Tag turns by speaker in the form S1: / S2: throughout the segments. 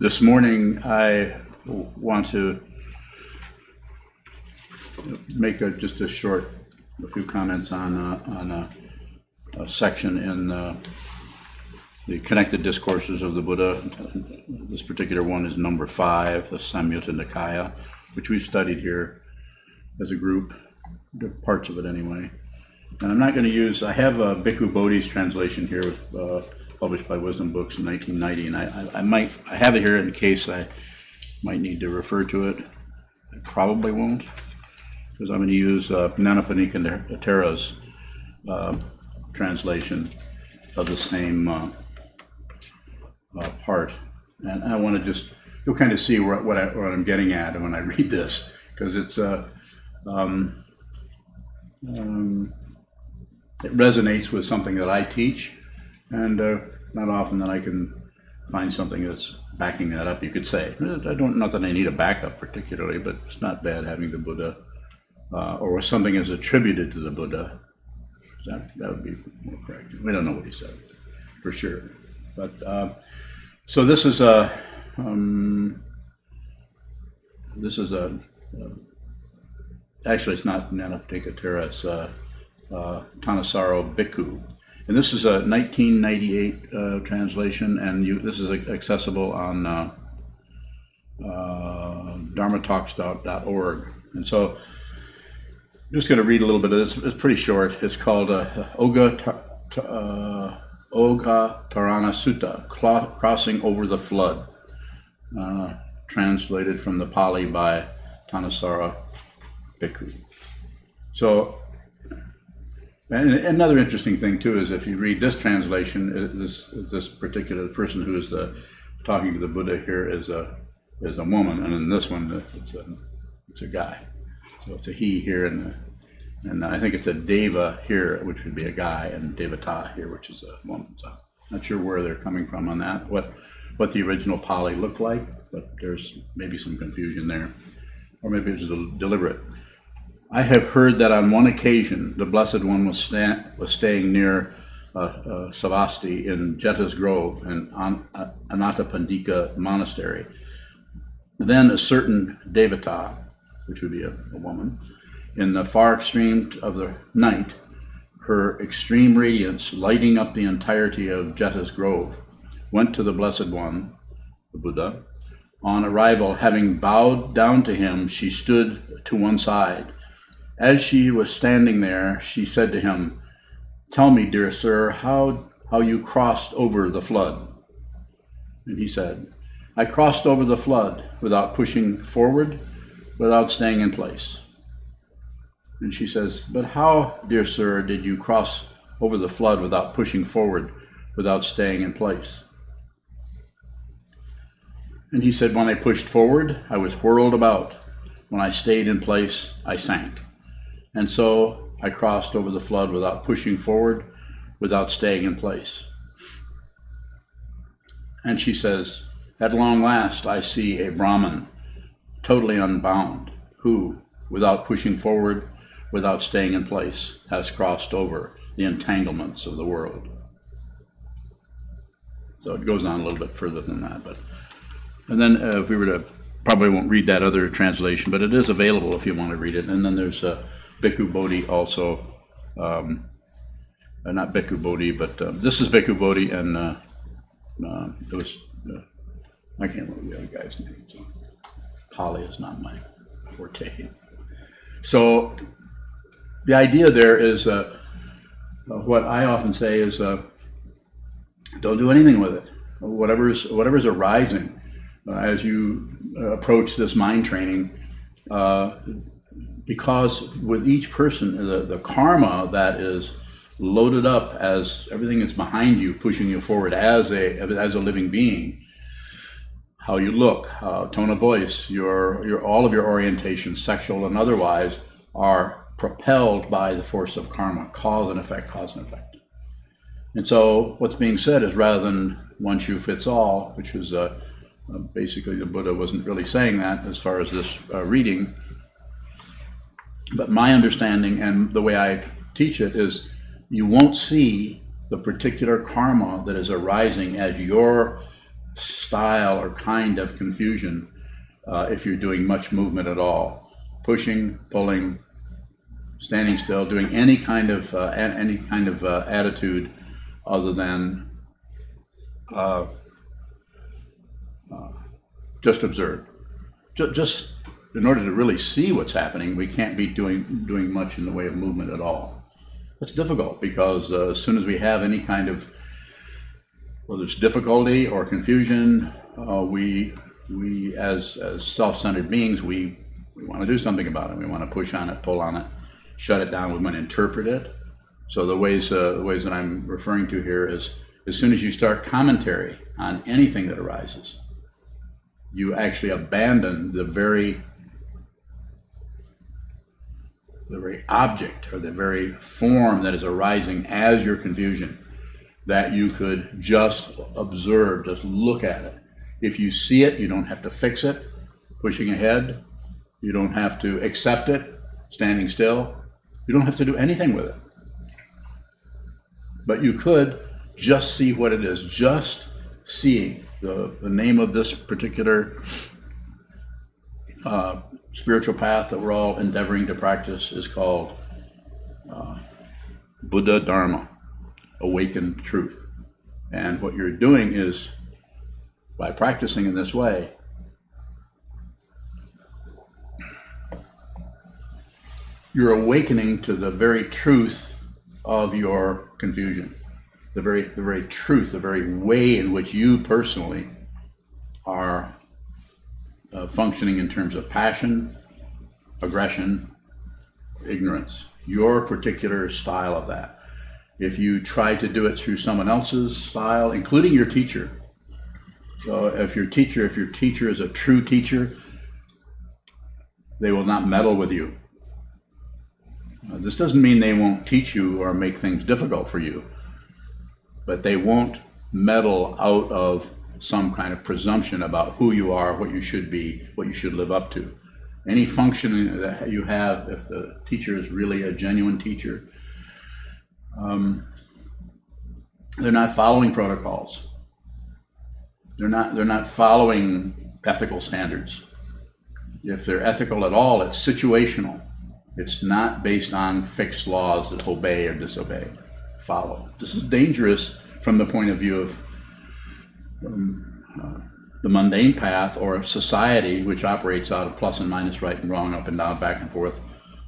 S1: This morning, I want to make a few comments on a section in the Connected Discourses of the Buddha. This particular one is number 5, the Samyutta Nikaya, which we've studied here as a group, parts of it anyway. And I'm not going to use, I have Bhikkhu Bodhi's translation here, published by Wisdom Books in 1990, and I have it here in case I might need to refer to it. I probably won't, because I'm going to use Nyanaponika Thera's translation of the same part. And I want to you'll kind of see what I'm getting at when I read this, because it resonates with something that I teach, and not often that I can find something that's backing that up, you could say. Not that I need a backup particularly, but it's not bad having the Buddha, or something is attributed to the Buddha. That would be more correct. We don't know what he said, for sure. But, so this is actually it's not Nyanaponika Thera, it's Thanissaro Bhikkhu. And this is a 1998 translation, and this is accessible on dharmatalks.org. And so I'm just going to read a little bit of this. It's pretty short. It's called Ogha-tarana Sutta, Crossing Over the Flood, translated from the Pali by Thanissaro Bhikkhu. So, and another interesting thing too is if you read this translation, this particular person who is talking to the Buddha here is a woman, and in this one it's a guy. So it's a he here, and I think it's a deva here, which would be a guy, and devata here, which is a woman. So not sure where they're coming from on that, what the original Pali looked like, but there's maybe some confusion there, or maybe it's deliberate. I have heard that on one occasion the Blessed One was staying near Savasti in Jeta's Grove in Anathapindika Monastery. Then a certain devata, which would be a woman, in the far extreme of the night, her extreme radiance lighting up the entirety of Jeta's Grove, went to the Blessed One, the Buddha. On arrival, having bowed down to him, she stood to one side. As she was standing there, she said to him, "Tell me, dear sir, how you crossed over the flood." And he said, "I crossed over the flood without pushing forward, without staying in place." And she says, "But how, dear sir, did you cross over the flood without pushing forward, without staying in place?" And he said, "When I pushed forward, I was whirled about. When I stayed in place, I sank. And so I crossed over the flood without pushing forward, without staying in place." And she says, "At long last, I see a Brahman, totally unbound, who, without pushing forward, without staying in place, has crossed over the entanglements of the world." So it goes on a little bit further than that. And then if we were to, probably won't read that other translation, but it is available if you want to read it. And then there's Bhikkhu Bodhi also, not Bhikkhu Bodhi, but this is Bhikkhu Bodhi, and it was, I can't remember the other guy's name, so Pali is not my forte. So the idea there is, what I often say is, don't do anything with it. Whatever's arising as you approach this mind training, because with each person, the karma that is loaded up as everything that's behind you, pushing you forward as a living being, how you look, tone of voice, your all of your orientations, sexual and otherwise, are propelled by the force of karma, cause and effect. And so what's being said is, rather than one shoe fits all, which was basically the Buddha wasn't really saying that as far as this reading, but my understanding and the way I teach it is, you won't see the particular karma that is arising as your style or kind of confusion if you're doing much movement at all. Pushing, pulling, standing still, doing any kind of attitude other than just observe. Just in order to really see what's happening, we can't be doing much in the way of movement at all. It's difficult because as soon as we have any kind of, whether it's difficulty or confusion, we as self-centered beings, we want to do something about it. We want to push on it, pull on it, shut it down. We want to interpret it. So the ways that I'm referring to here is, as soon as you start commentary on anything that arises, you actually abandon the very object or the very form that is arising as your confusion, that you could just observe, just look at it. If you see it, you don't have to fix it, pushing ahead. You don't have to accept it, standing still. You don't have to do anything with it. But you could just see what it is, just seeing. The name of this particular spiritual path that we're all endeavoring to practice is called Buddha Dharma, awakened truth. And what you're doing is, by practicing in this way, you're awakening to the very truth of your confusion, the very truth, the very way in which you personally are functioning in terms of passion, aggression, ignorance, your particular style of that. If you try to do it through someone else's style, including your teacher, so if your teacher is a true teacher, they will not meddle with you. This doesn't mean they won't teach you or make things difficult for you, but they won't meddle out of some kind of presumption about who you are, what you should be, what you should live up to. Any functioning that you have, if the teacher is really a genuine teacher, they're not following protocols. They're not following ethical standards. If they're ethical at all, it's situational. It's not based on fixed laws that obey or disobey, follow. This is dangerous from the point of view of the mundane path, or a society which operates out of plus and minus, right and wrong, up and down, back and forth,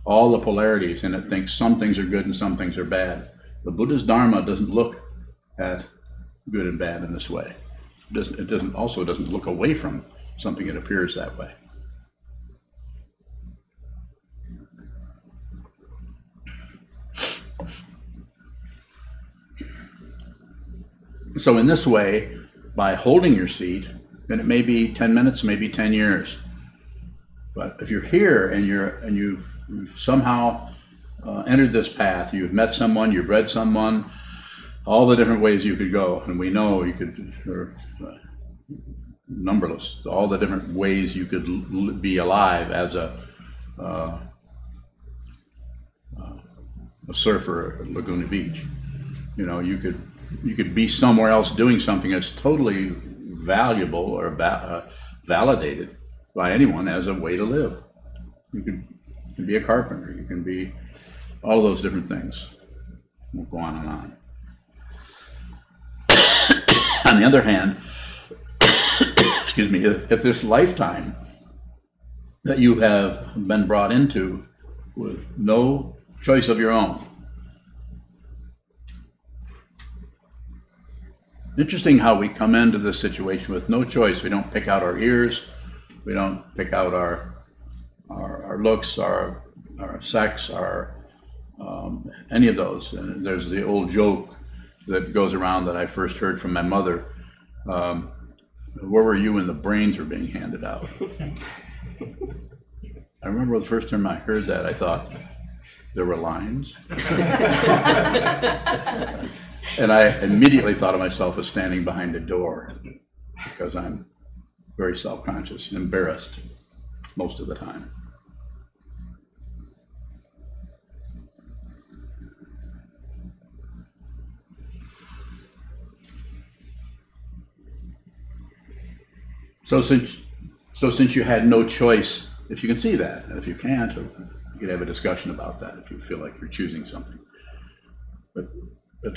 S1: all the polarities, and it thinks some things are good and some things are bad. The Buddha's Dharma doesn't look at good and bad in this way. It doesn't look away from something that appears that way. So in this way, by holding your seat, and it may be 10 minutes, maybe 10 years, but if you're here and you've somehow entered this path, you've met someone, you've read someone, all the different ways you could go, and we know you could, numberless, all the different ways you could be alive as a surfer at Laguna Beach. You know, you could be somewhere else doing something that's totally valuable or validated by anyone as a way to live. You can be a carpenter. You can be all of those different things. We'll go on and on. On the other hand, excuse me, if this lifetime that you have been brought into with no choice of your own, interesting how we come into this situation with no choice. We don't pick out our ears. We don't pick out our looks, our sex, any of those. And there's the old joke that goes around that I first heard from my mother. Where were you when the brains were being handed out? I remember the first time I heard that, I thought, there were lines? And I immediately thought of myself as standing behind a door, because I'm very self-conscious and embarrassed most of the time. So since you had no choice, if you can see that, and if you can't, you could have a discussion about that if you feel like you're choosing something. But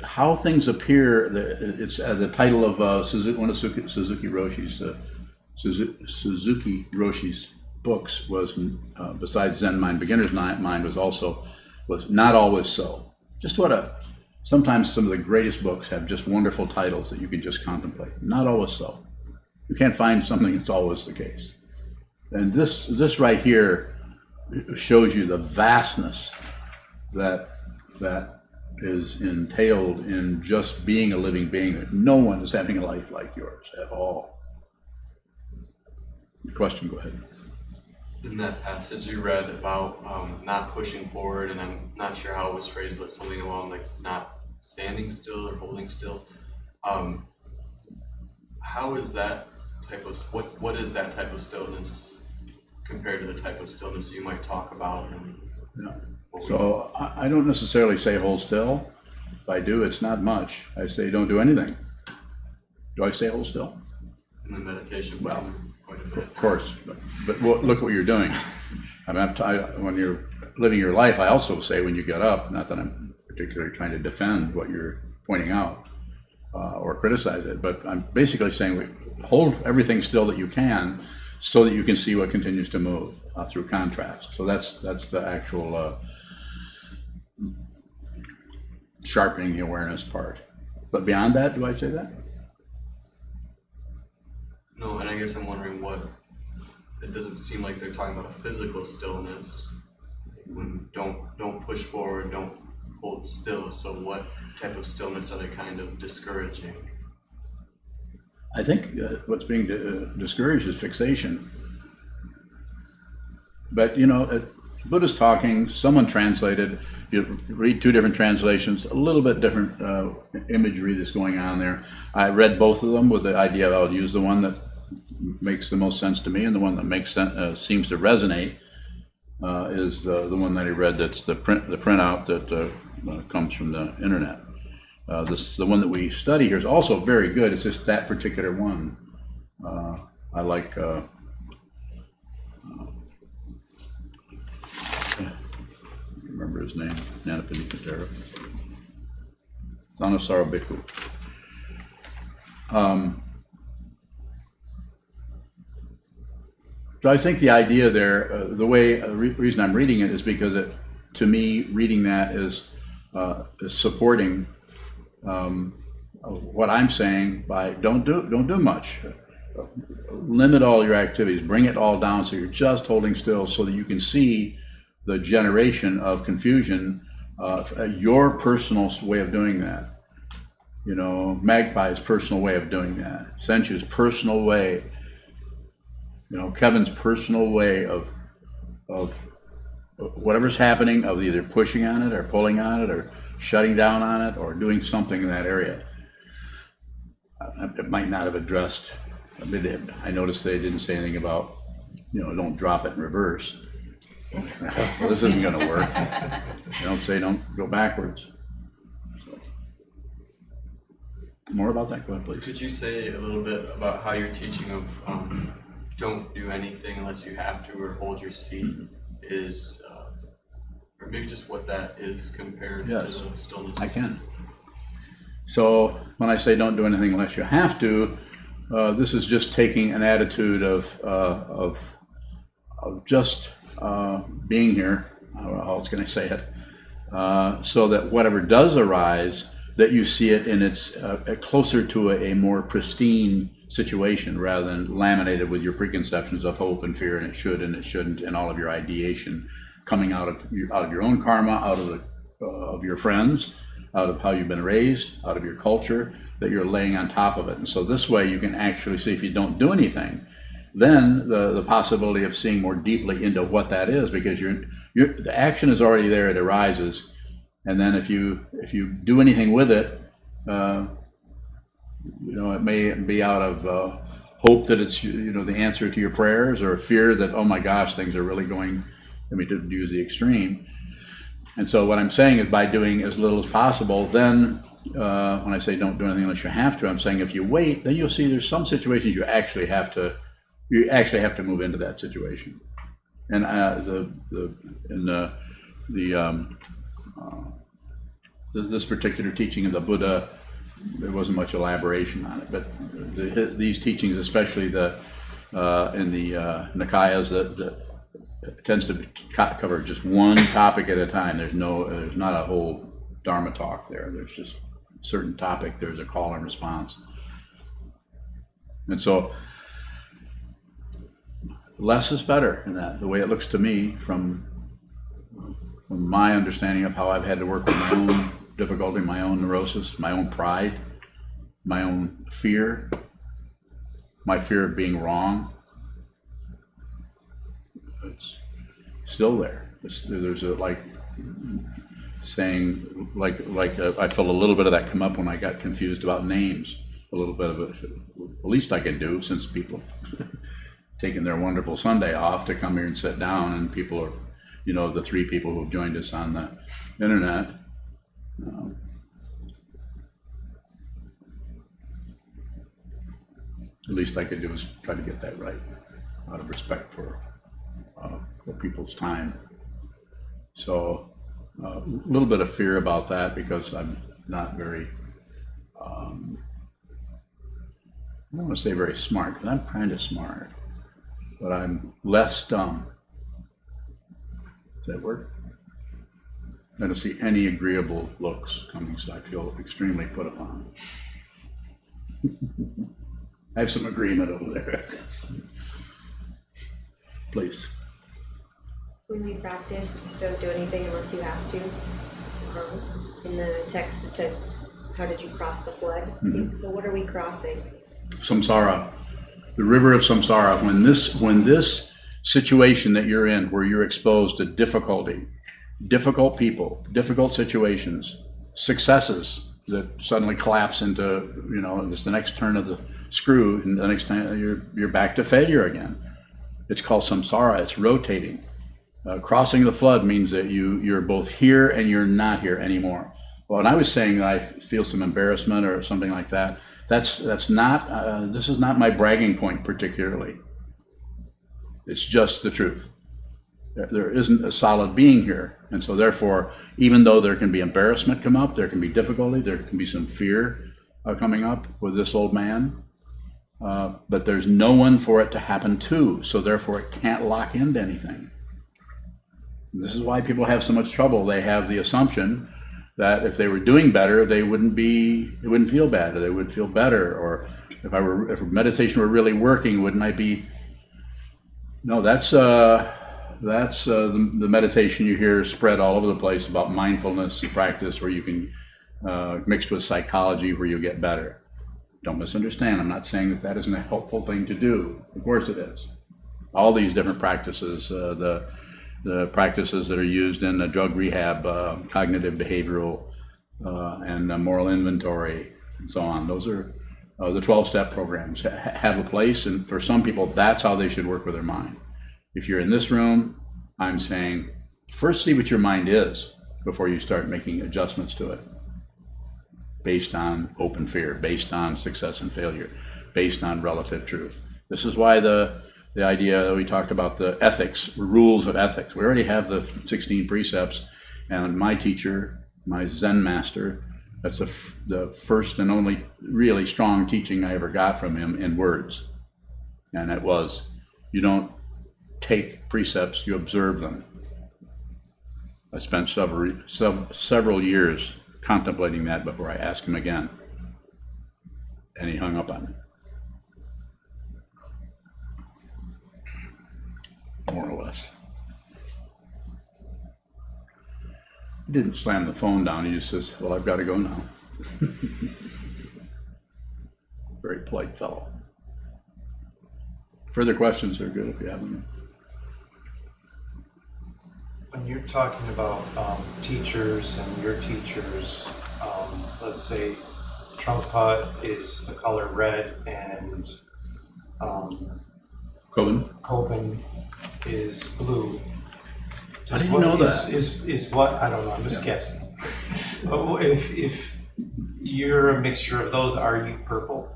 S1: how things appear, it's the title of one of Suzuki Roshi's books was, besides Zen Mind, Beginner's Mind was Not Always So. Just sometimes some of the greatest books have just wonderful titles that you can just contemplate. Not always so. You can't find something that's always the case. And this right here shows you the vastness that is entailed in just being a living being. That no one is having a life like yours at all. Your question, go ahead.
S2: In that passage you read about not pushing forward, and I'm not sure how it was phrased, but something along like not standing still or holding still. How is that type of what is that type of stillness compared to the type of stillness you might talk about?
S1: So I don't necessarily say hold still. If I do, it's not much. I say don't do anything. Do I say hold still?
S2: In the meditation,
S1: well,
S2: quite a bit.
S1: Of course, but look what you're doing. I mean, when you're living your life, I also say when you get up, not that I'm particularly trying to defend what you're pointing out or criticize it, but I'm basically saying hold everything still that you can so that you can see what continues to move through contrast. So that's the actual sharpening the awareness part. But beyond that, do I say that?
S2: No, and I guess I'm wondering it doesn't seem like they're talking about a physical stillness. When don't push forward, don't hold still. So what type of stillness are they kind of discouraging?
S1: I think what's being discouraged is fixation. But Buddha's talking, someone translated, you read two different translations, a little bit different imagery that's going on there. I read both of them with the idea of I'll use the one that makes the most sense to me, and the one that makes sense, seems to resonate is the one that I read that's the printout that comes from the internet. The one that we study here is also very good. It's just that particular one. I like remember his name, Nyanaponika Thanissaro Bhikkhu. So I think the idea there, the reason I'm reading it is because to me, reading that is supporting what I'm saying by don't do much. Limit all your activities, bring it all down so you're just holding still so that you can see the generation of confusion, your personal way of doing that. Magpie's personal way of doing that. Senchu's personal way. Kevin's personal way of whatever's happening, of either pushing on it or pulling on it or shutting down on it or doing something in that area. It might not have addressed. I noticed they didn't say anything about, don't drop it in reverse. Well, this isn't going to work. Don't go backwards. So, more about that? Go ahead, please.
S2: Could you say a little bit about how your teaching of don't do anything unless you have to or hold your seat is, or maybe just what that is compared to the stillness?
S1: I can. So when I say don't do anything unless you have to, this is just taking an attitude of just being here. How else can I say it? So that whatever does arise, that you see it in its closer to a more pristine situation rather than laminated with your preconceptions of hope and fear and it should and it shouldn't and all of your ideation coming out of your own karma, out of your friends, out of how you've been raised, out of your culture, that you're laying on top of it. And so this way you can actually see, if you don't do anything, then the possibility of seeing more deeply into what that is, because the action is already there, it arises, and then if you do anything with it, it may be out of hope that it's the answer to your prayers, or fear that, oh my gosh, things are really going, to use the extreme. And so what I'm saying is, by doing as little as possible, then when I say don't do anything unless you have to, I'm saying if you wait, then you'll see there's some situations you actually have to You actually have to move into that situation. And this particular teaching of the Buddha, there wasn't much elaboration on it, but these teachings, especially in the Nikayas, that tends to cover just one topic at a time. There's not a whole Dharma talk there. There's just a certain topic. There's a call and response, and so less is better in that. The way it looks to me, from my understanding of how I've had to work with my own difficulty, my own neurosis, my own pride, my own fear, my fear of being wrong. It's still there. There's a saying, I felt a little bit of that come up when I got confused about names. A little bit of it, the least I can do, since people taking their wonderful Sunday off to come here and sit down, and people are, the 3 people who've joined us on the internet. The least I could do is try to get that right, out of respect for people's time. So a little bit of fear about that, because I'm not very, I don't want to say very smart, because I'm kind of smart, but I'm less dumb. Does that work? I don't see any agreeable looks coming, so I feel extremely put upon. I have some agreement over there. Please.
S3: When we practice, don't do anything unless you have to. In the text it said, how did you cross the flood? Mm-hmm. So what are we crossing? Samsara.
S1: The river of samsara. When this situation that you're in, where you're exposed to difficulty, difficult people, difficult situations, successes that suddenly collapse into, it's the next turn of the screw, and the next time you're back to failure again. It's called samsara. It's rotating. Crossing the flood means that you're both here and you're not here anymore. Well, and I was saying that I feel some embarrassment or something like that. That's not. This is not my bragging point particularly. It's just the truth. There isn't a solid being here, and so therefore, even though there can be embarrassment come up, there can be difficulty, there can be some fear coming up with this old man, but there's no one for it to happen to, so therefore it can't lock into anything. This is why people have so much trouble. They have the assumption that if they were doing better, it wouldn't feel bad, or they would feel better, or if meditation were really working, wouldn't I be? No, that's the meditation you hear spread all over the place about mindfulness practice, where you can mixed with psychology, where you get better. Don't misunderstand. I'm not saying that isn't a helpful thing to do. Of course it is. All these different practices, the practices that are used in drug rehab, cognitive behavioral, and moral inventory, and so on. Those are the 12-step programs have a place, and for some people, that's how they should work with their mind. If you're in this room, I'm saying, first see what your mind is before you start making adjustments to it, based on open fear, based on success and failure, based on relative truth. This is why the idea that we talked about, the ethics, rules of ethics. We already have the 16 precepts, and my teacher, my Zen master, that's the first and only really strong teaching I ever got from him in words. And it was, you don't take precepts, you observe them. I spent several years contemplating that before I asked him again. And he hung up on me. More or less. He didn't slam the phone down, he just says, well, I've got to go now. Very polite fellow. Further questions are good if you have them.
S4: When you're talking about teachers and your teachers, let's say Trungpa is the color red and Koban is blue.
S1: How do you know that?
S4: Is what? I don't know. I'm just guessing. But if you're a mixture of those, are you purple?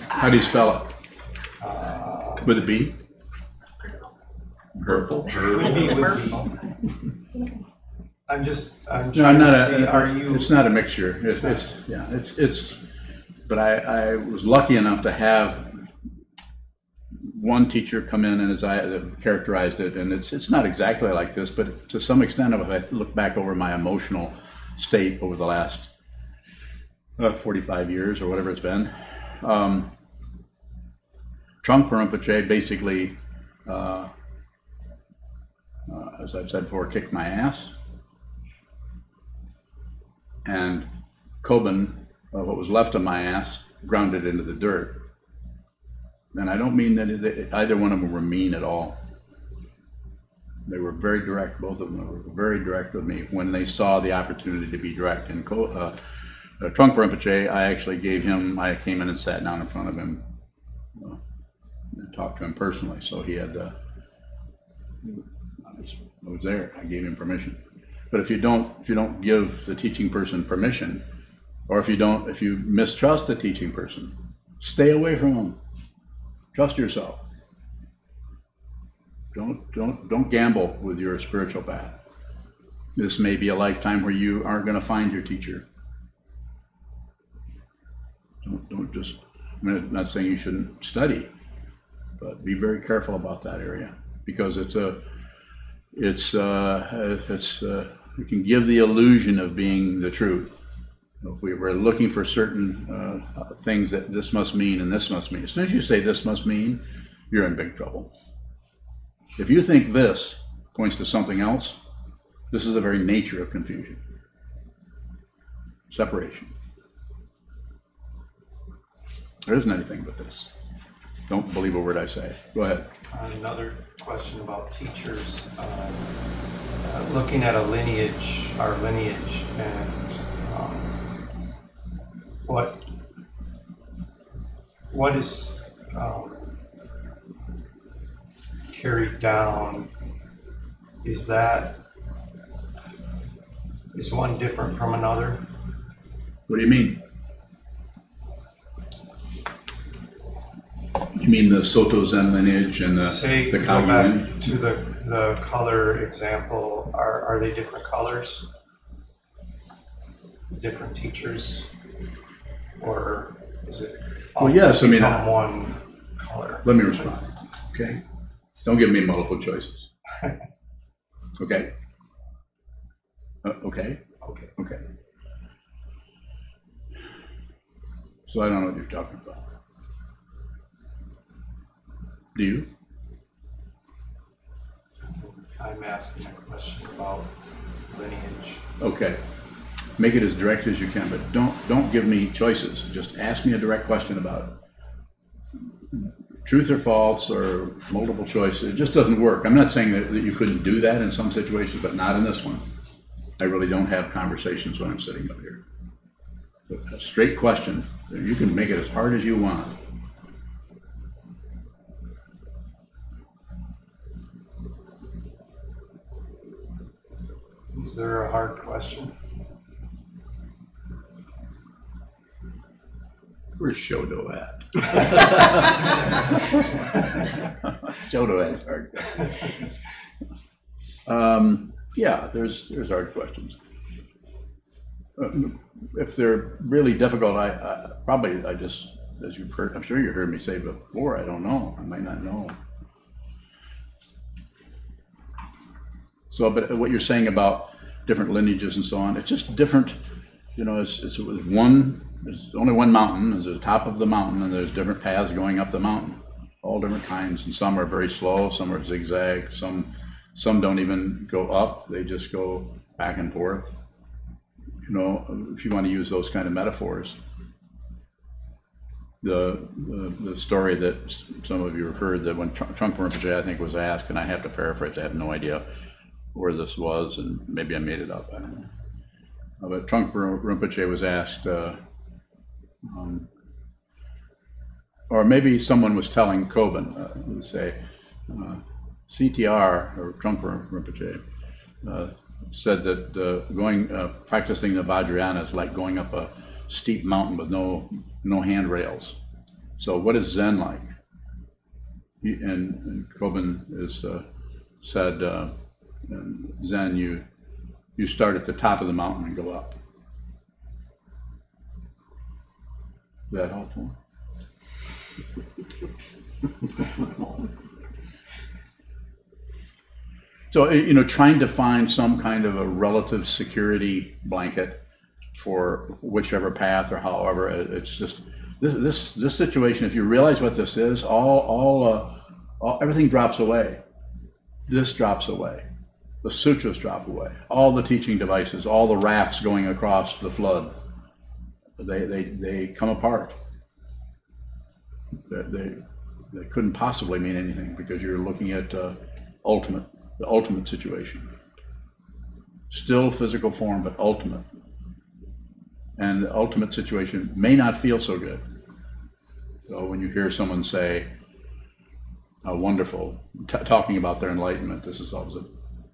S1: How do you spell it? With a B? Purple.
S4: I'm trying
S1: No, I'm not
S4: to see, are you?
S1: It's not a mixture. It's. But I was lucky enough to have one teacher come in and as I characterized it, and it's not exactly like this, but to some extent, if I look back over my emotional state over the last 45 years or whatever it's been, Trungpa Rinpoche basically, as I've said before, kicked my ass. And Kobun, what was left of my ass, ground it into the dirt. And I don't mean that either one of them were mean at all. They were very direct, both of them were very direct with me when they saw the opportunity to be direct. And Trungpa Rinpoche, I actually I came in and sat down in front of him and talked to him personally. So he had, I was there, I gave him permission. But if you don't give the teaching person permission, or if you mistrust the teaching person, stay away from them. Trust yourself. Don't gamble with your spiritual path. This may be a lifetime where you aren't going to find your teacher. Don't just. I'm not saying you shouldn't study, but be very careful about that area because it can give the illusion of being the truth. If we were looking for certain things that this must mean and this must mean, as soon as you say this must mean, you're in big trouble. If you think this points to something else, this is the very nature of confusion. Separation. There isn't anything but this. Don't believe a word I say. Go ahead.
S4: Another question about teachers. Looking at our lineage, and what is carried down? Is one different from another?
S1: What do you mean? You mean the Soto Zen lineage and the
S4: Go
S1: Kagyu
S4: back
S1: lineage?
S4: to the color example. Are they different colors? Different teachers? Or is it
S1: Well, yes, I mean,
S4: one color?
S1: let me respond, okay? Don't give me multiple choices. Okay? Okay? Okay. So I don't know what you're talking about. Do you?
S4: I'm asking a question about lineage.
S1: Okay. Make it as direct as you can, but don't give me choices. Just ask me a direct question about it. Truth or false or multiple choice, it just doesn't work. I'm not saying that you couldn't do that in some situations, but not in this one. I really don't have conversations when I'm sitting up here. But a straight question, you can make it as hard as you want.
S4: Is there a hard question?
S1: Where's Shodo at? Shodo has hard questions. Yeah, there's hard questions. If they're really difficult, I just, as you've heard, I'm sure you heard me say before, I don't know. I might not know. So, but what you're saying about different lineages and so on, it's just different. You know, there's only one mountain. There's the top of the mountain, and there's different paths going up the mountain, all different kinds. And some are very slow, some are zigzag, some don't even go up. They just go back and forth. You know, if you want to use those kind of metaphors. The story that some of you have heard, that when Trungpa Rinpoche, I think, was asked, and I have to paraphrase, I have no idea where this was, and maybe I made it up, I don't know. But Trungpa Rinpoche was asked, or maybe someone was telling Kobun, say, CTR, or Trungpa Rinpoche, said that practicing the Vajrayana is like going up a steep mountain with no handrails. So what is Zen like? And Kobun is said, in Zen, you start at the top of the mountain and go up. Is that helpful? So, trying to find some kind of a relative security blanket for whichever path or however, it's just this situation. If you realize what this is, everything drops away. This drops away. The sutras drop away. All the teaching devices, all the rafts going across the flood, they come apart. They couldn't possibly mean anything because you're looking at the ultimate situation. Still physical form, but ultimate. And the ultimate situation may not feel so good. So when you hear someone say, wonderful, talking about their enlightenment, this is always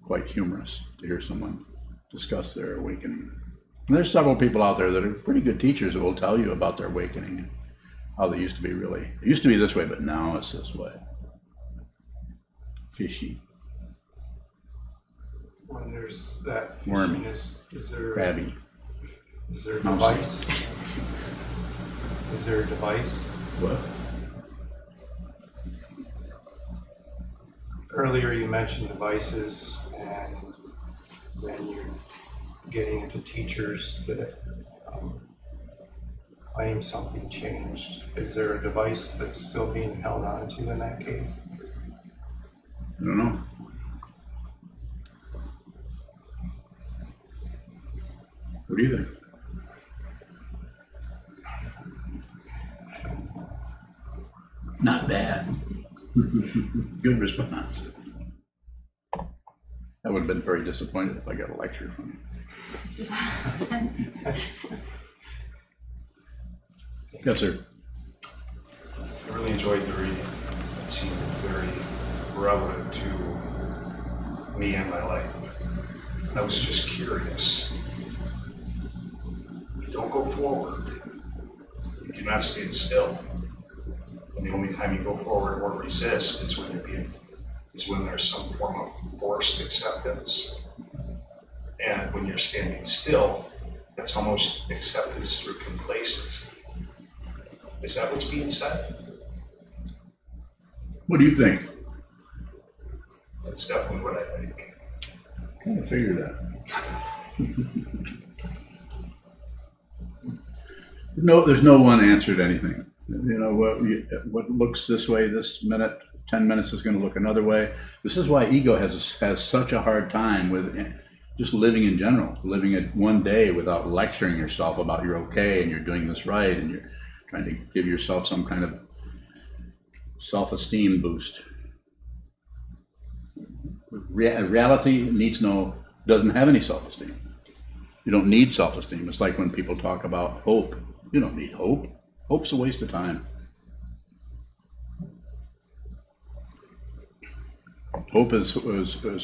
S1: quite humorous to hear someone discuss their awakening. And there's several people out there that are pretty good teachers that will tell you about their awakening, how they used to be really. It used to be this way, but now it's this way. Fishy.
S4: When there's that
S1: Wormy.
S4: fishiness, is there
S1: Crabby.
S4: a device? Is there a device?
S1: What?
S4: Earlier you mentioned devices, and then you're getting into teachers that claim something changed. Is there a device that's still being held on to in that case?
S1: I don't know. What do you think? Not bad. Good response. I would have been very disappointed if I got a lecture from you. Yes, sir.
S5: I really enjoyed the reading. It seemed very relevant to me and my life. I was just curious. You don't go forward. You do not stand still. And the only time you go forward or resist is when there's some form of forced acceptance. And when you're standing still, that's almost acceptance through complacency. Is that what's being said?
S1: What do you think?
S5: That's definitely what I think.
S1: Kind of figured that. No, there's no one answer to anything. What looks this way this minute, 10 minutes is going to look another way. This is why ego has such a hard time with just living in general, living it one day without lecturing yourself about you're okay and you're doing this right and you're trying to give yourself some kind of self-esteem boost. Reality doesn't have any self-esteem. You don't need self-esteem. It's like when people talk about hope. You don't need hope. Hope's a waste of time. Hope is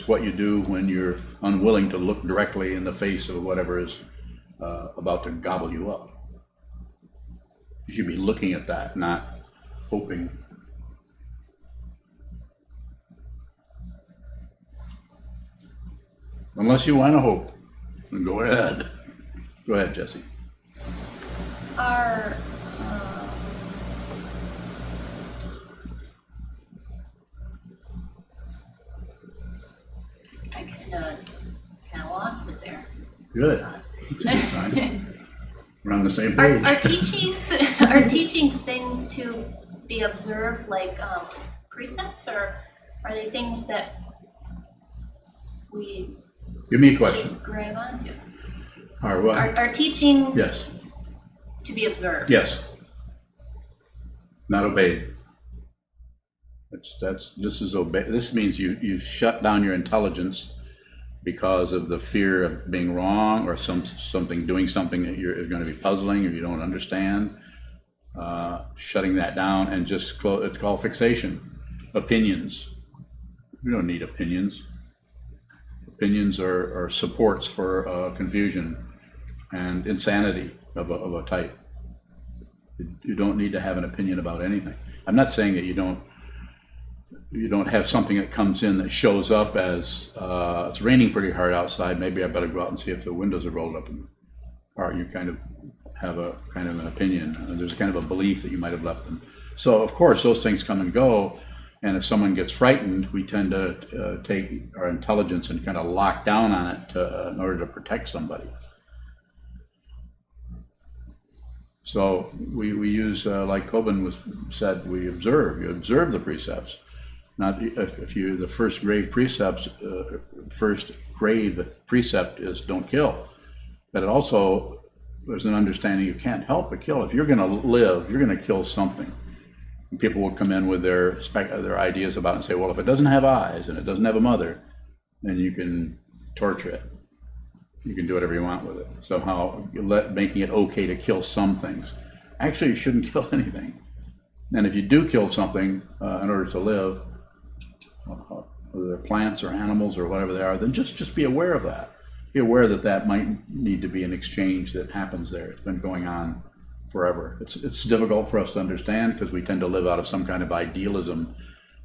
S1: what you do when you're unwilling to look directly in the face of whatever is about to gobble you up. You should be looking at that, not hoping. Unless you want to hope, then go ahead. Go ahead, Jesse.
S6: I kind of lost it there.
S1: Good. That's a good sign. We're on the same page.
S6: Are teachings things to be observed like precepts, or are they things that we
S1: Give me a question.
S6: should grab onto?
S1: Are
S6: teachings
S1: Yes.
S6: to be observed?
S1: Yes. Not obeyed. This means you shut down your intelligence because of the fear of being wrong or doing something that is going to be puzzling or you don't understand. Shutting that down and it's called fixation. Opinions. We don't need opinions. Opinions are supports for confusion and insanity of a type. You don't need to have an opinion about anything. I'm not saying that you don't have something that comes in that shows up as it's raining pretty hard outside. Maybe I better go out and see if the windows are rolled up. Or you kind of have a kind of an opinion. There's kind of a belief that you might have left them. So of course those things come and go. And if someone gets frightened, we tend to take our intelligence and kind of lock down on it in order to protect somebody. So we use, like Kobun said, we observe. You observe the precepts. Not if you the first grave precept is don't kill. But it also there's an understanding you can't help but kill. If you're going to live, you're going to kill something. And people will come in with their ideas about it and say, well, if it doesn't have eyes and it doesn't have a mother, then you can torture it. You can do whatever you want with it. Somehow making it okay to kill some things. Actually, you shouldn't kill anything. And if you do kill something in order to live, whether they're plants or animals or whatever they are, then just be aware of that. Be aware that that might need to be an exchange that happens there. It's been going on forever. It's difficult for us to understand because we tend to live out of some kind of idealism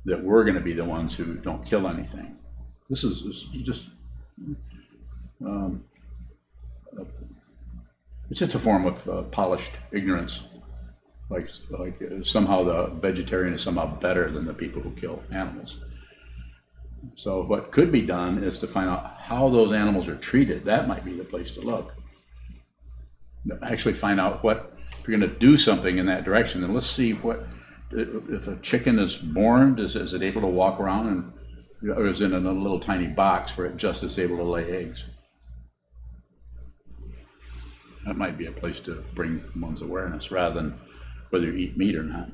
S1: that we're going to be the ones who don't kill anything. This is just it's just a form of polished ignorance. Like somehow the vegetarian is somehow better than the people who kill animals. So what could be done is to find out how those animals are treated. That might be the place to look. Actually find out if you're going to do something in that direction, and let's see if a chicken is born, is it able to walk around or is it in a little tiny box where it just is able to lay eggs? That might be a place to bring one's awareness rather than whether you eat meat or not.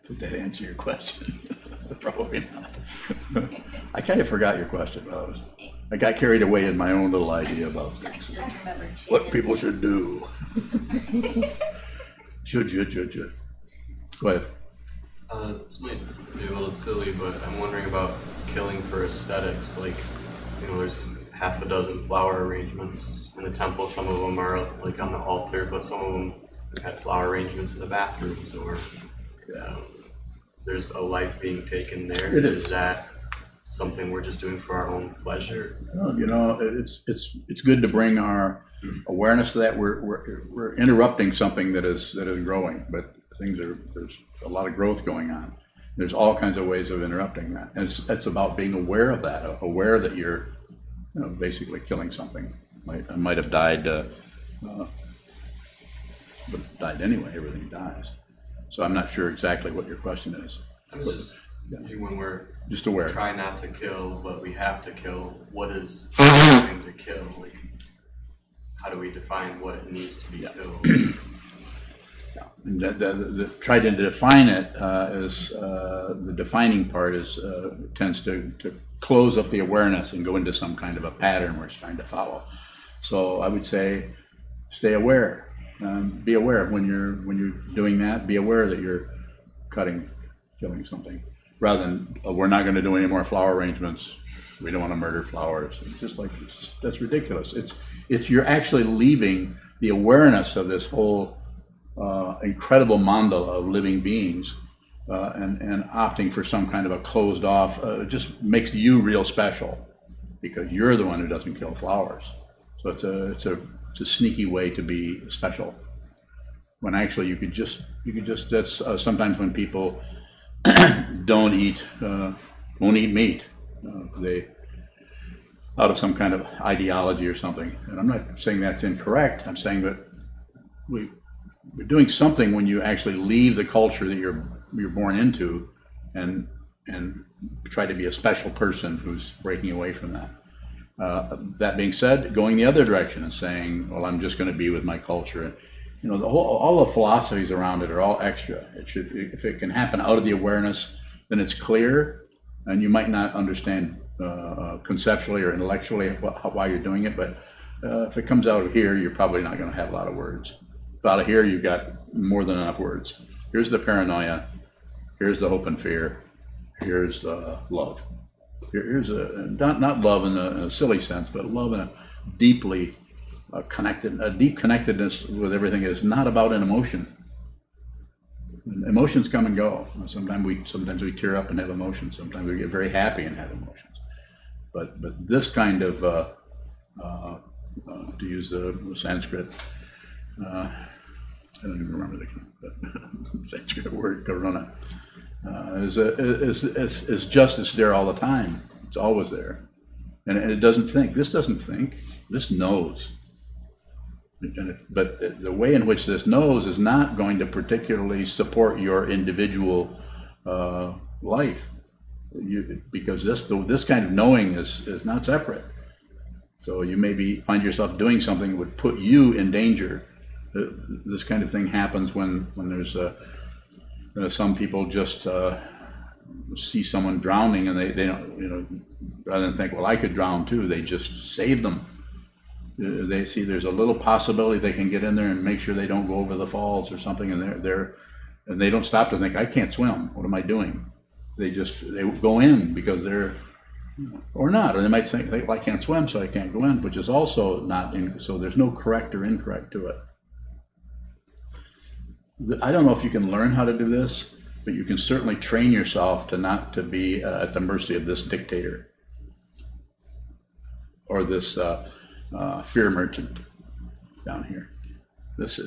S1: Did that answer your question? Probably not. I kind of forgot your question. I got carried away in my own little idea about things.
S6: Just remember
S1: What people should do. Should. Go ahead.
S2: This might be a little silly, but I'm wondering about killing for aesthetics. Like, there's half a dozen flower arrangements in the temple. Some of them are like on the altar, but some of them have flower arrangements in the bathrooms, or there's a life being taken there.
S1: It is.
S2: Is that something we're just doing for our own pleasure?
S1: Well, it's good to bring our awareness to that. We're interrupting something that is growing, but there's a lot of growth going on. There's all kinds of ways of interrupting that. And it's about being aware of that, aware that you're basically killing something. I might have died, but died anyway. Everything dies. So I'm not sure exactly what your question is.
S2: I'm just when we're
S1: just aware.
S2: Try not to kill, but we have to kill. What is something to kill? Like, how do we define what it needs to be killed?
S1: And try to define it is the defining part tends to close up the awareness and go into some kind of a pattern we're trying to follow. So I would say, stay aware. Be aware when you're doing that. Be aware that you're killing something, rather than we're not going to do any more flower arrangements. We don't want to murder flowers. It's just like that's ridiculous. It's you're actually leaving the awareness of this whole incredible mandala of living beings and opting for some kind of a closed off. It just makes you real special because you're the one who doesn't kill flowers. So it's a sneaky way to be special. When actually you could just that's sometimes when people won't eat meat, they out of some kind of ideology or something. And I'm not saying that's incorrect. I'm saying that we're doing something when you actually leave the culture that you're born into and try to be a special person who's breaking away from that. That being said, going the other direction and saying, well, I'm just going to be with my culture. All the philosophies around it are all extra. If it can happen out of the awareness, then it's clear, and you might not understand conceptually or intellectually why you're doing it, but if it comes out of here, you're probably not going to have a lot of words. If out of here, you've got more than enough words. Here's the paranoia. Here's the hope and fear. Here's the love. Here's not love in a silly sense, but love in a deeply deep connectedness with everything is not about an emotion. Emotions come and go. Sometimes we tear up and have emotions. Sometimes we get very happy and have emotions. But this kind of to use the Sanskrit, I don't even remember the Sanskrit word, karuna, is just, it's there all the time. It's always there. And it doesn't think. This doesn't think. This knows. But the way in which this knows is not going to particularly support your individual life, because this kind of knowing is not separate. So you maybe find yourself doing something that would put you in danger. This kind of thing happens when there's some people just see someone drowning and they don't, rather than think, well, I could drown too, they just save them. They see there's a little possibility they can get in there and make sure they don't go over the falls or something, and they don't stop to think, I can't swim. What am I doing? They go in because they're, or not, or they might think, well, I can't swim, so I can't go in, which is also not in, so there's no correct or incorrect to it. I don't know if you can learn how to do this, but you can certainly train yourself to not to be at the mercy of this dictator or this fear merchant down here. This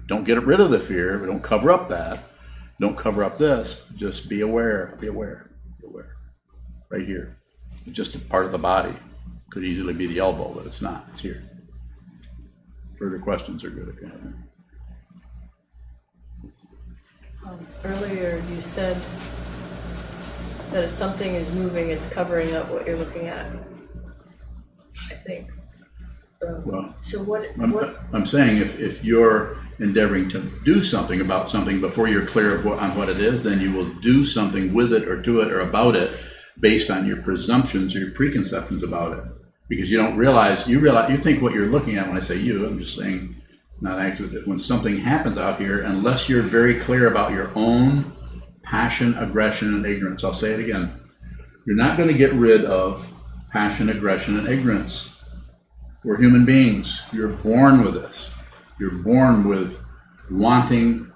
S1: don't get rid of the fear, but don't cover up that. Don't cover up this. Just be aware. Be aware. Be aware. Right here. It's just a part of the body. Could easily be the elbow, but it's not. It's here. Further questions are good. Okay.
S7: Earlier you said that if something is moving, it's covering up what you're looking at, I think.
S1: Well,
S7: so what
S1: I'm saying if you're endeavoring to do something about something before you're clear on what it is, then you will do something with it or to it or about it based on your presumptions or your preconceptions about it. Because you don't realize, you think what you're looking at. When I say you, I'm just saying, not actually, that when something happens out here, unless you're very clear about your own passion, aggression, and ignorance, I'll say it again, you're not going to get rid of passion, aggression, and ignorance. We're human beings. You're born with this. You're born with wanting,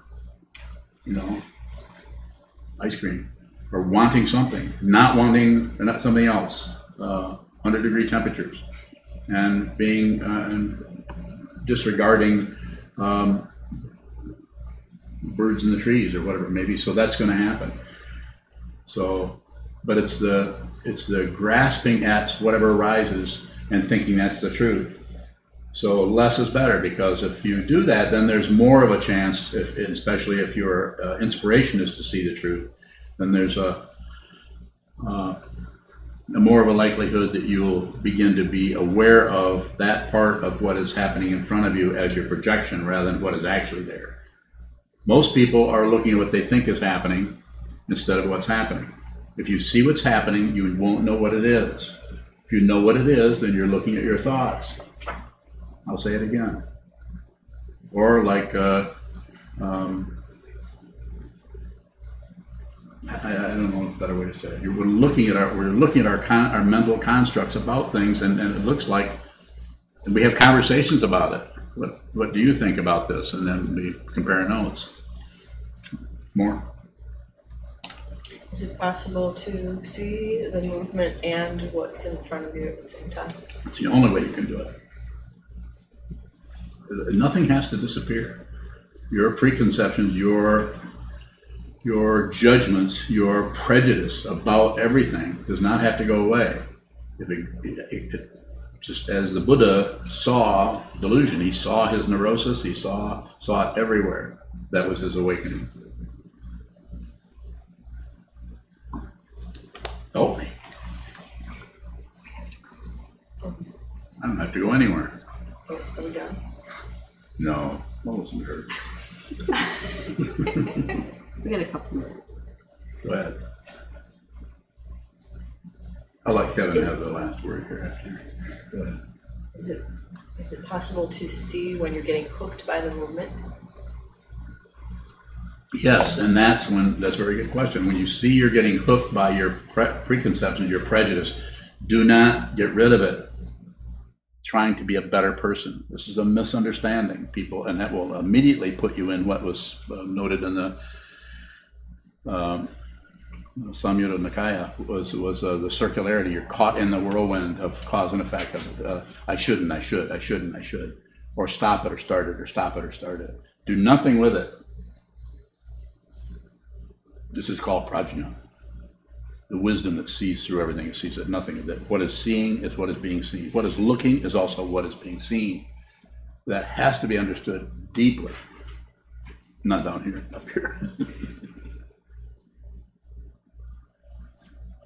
S1: ice cream, or wanting something, not wanting something else, 100-degree temperatures, and being disregarding birds in the trees or whatever it may be. So that's going to happen. So, but it's the grasping at whatever arises and thinking that's the truth. So less is better, because if you do that, then there's more of a chance, especially if your inspiration is to see the truth, then there's a more of a likelihood that you'll begin to be aware of that part of what is happening in front of you as your projection rather than what is actually there. Most people are looking at what they think is happening instead of what's happening. If you see what's happening, you won't know what it is. If you know what it is, then you're looking at your thoughts. I'll say it again. Or like, I don't know a better way to say it. We're looking at our mental constructs about things, and it looks like, and we have conversations about it. What do you think about this? And then we compare notes. More.
S7: is it possible to see the movement and what's in front of you at the same time?
S1: It's the only way you can do it. Nothing has to disappear. Your preconceptions, your judgments, your prejudice about everything does not have to go away. Just as the Buddha saw delusion, he saw his neurosis, he saw it everywhere. That was his awakening. Oh, I don't have to go anywhere.
S7: Oh, are we done?
S1: No, I'll listen to her.
S8: We got a couple minutes.
S1: Go ahead. I'll let Kevin have the last word here after. Go ahead.
S7: Is it possible to see when you're getting hooked by the movement?
S1: Yes, and that's a very good question. When you see you're getting hooked by your preconceptions, your prejudice, do not get rid of it. Trying to be a better person. This is a misunderstanding, people, and that will immediately put you in what was noted in the Samyutta Nikaya was the circularity. You're caught in the whirlwind of cause and effect of I shouldn't, I should, or stop it or start it, or stop it or start it. Do nothing with it. This is called prajna. The wisdom that sees through everything, it sees that nothing of that. What is seeing is what is being seen. What is looking is also what is being seen. That has to be understood deeply. Not down here, up here.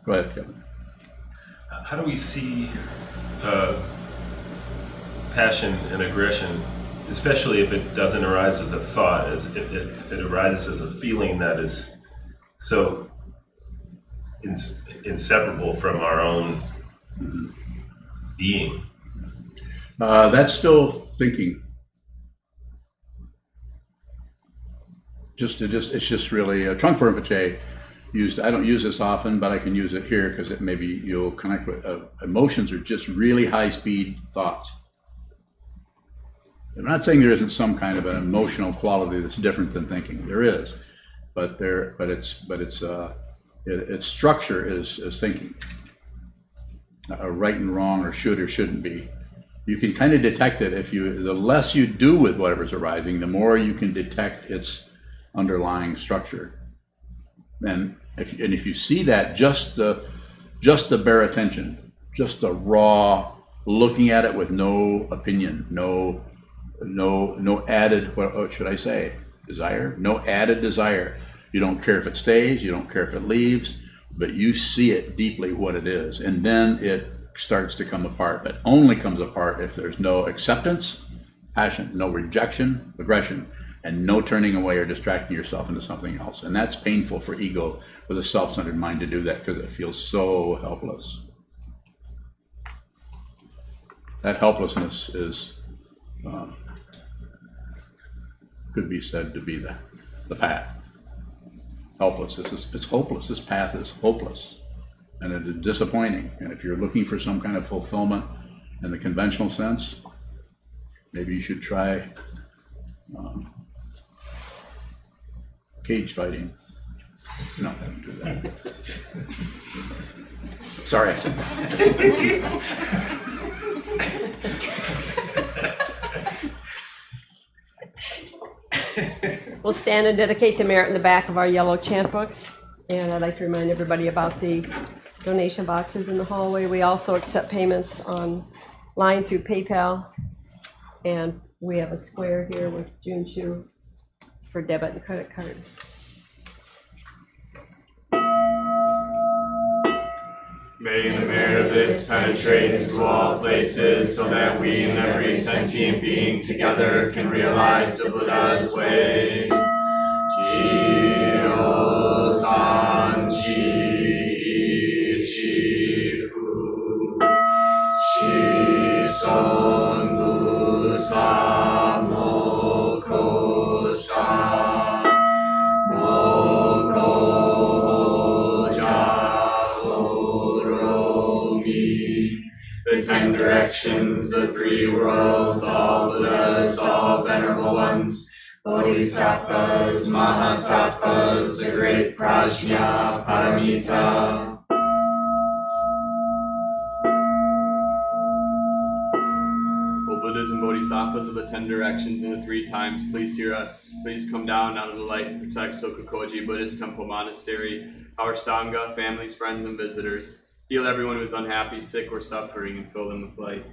S1: Go ahead, Kevin.
S9: How do we see passion and aggression, especially if it doesn't arise as a thought, as if it arises as a feeling that is so inseparable from our own being?
S1: That's still thinking. It's just really Trungpa Rinpoche used. I don't use this often, but I can use it here because maybe you'll connect with. Emotions are just really high-speed thoughts. I'm not saying there isn't some kind of an emotional quality that's different than thinking. There is, but its structure is thinking. A right and wrong, or should or shouldn't be. You can kind of detect it the less you do with whatever's arising, the more you can detect its underlying structure. And if you see that, just the bare attention, just the raw looking at it with no opinion, no added, what should I say, desire? No added desire. You don't care if it stays, you don't care if it leaves, but you see it deeply what it is. And then it starts to come apart. But only comes apart if there's no acceptance, passion, no rejection, aggression, and no turning away or distracting yourself into something else. And that's painful for ego with a self-centered mind to do that because it feels so helpless. That helplessness is could be said to be the path. Helpless. It's hopeless. This path is hopeless, and it is disappointing. And if you're looking for some kind of fulfillment in the conventional sense, maybe you should try cage fighting. No, don't do that. Sorry, I said that.
S8: We'll stand and dedicate the merit in the back of our yellow chant books. And I'd like to remind everybody about the donation boxes in the hallway. We also accept payments online through PayPal. And we have a square here with Junshu for debit and credit cards.
S10: May the merit of this penetrate into all places, so that we and every sentient being together can realize the Buddha's way. Ji-o-san chi-shi-hu shi-son bu-sa-mo-ko-sa the 10 directions, the 3 worlds, all Buddhas, all venerable ones, Bodhisattvas, Mahasattvas, the great Prajna, Paramita. O Buddhas and Bodhisattvas of the 10 directions and the 3 times, please hear us. Please come down out of the light and protect Sokukoji Buddhist Temple Monastery, our Sangha, families, friends, and visitors. Heal everyone who is unhappy, sick, or suffering, and fill them with light.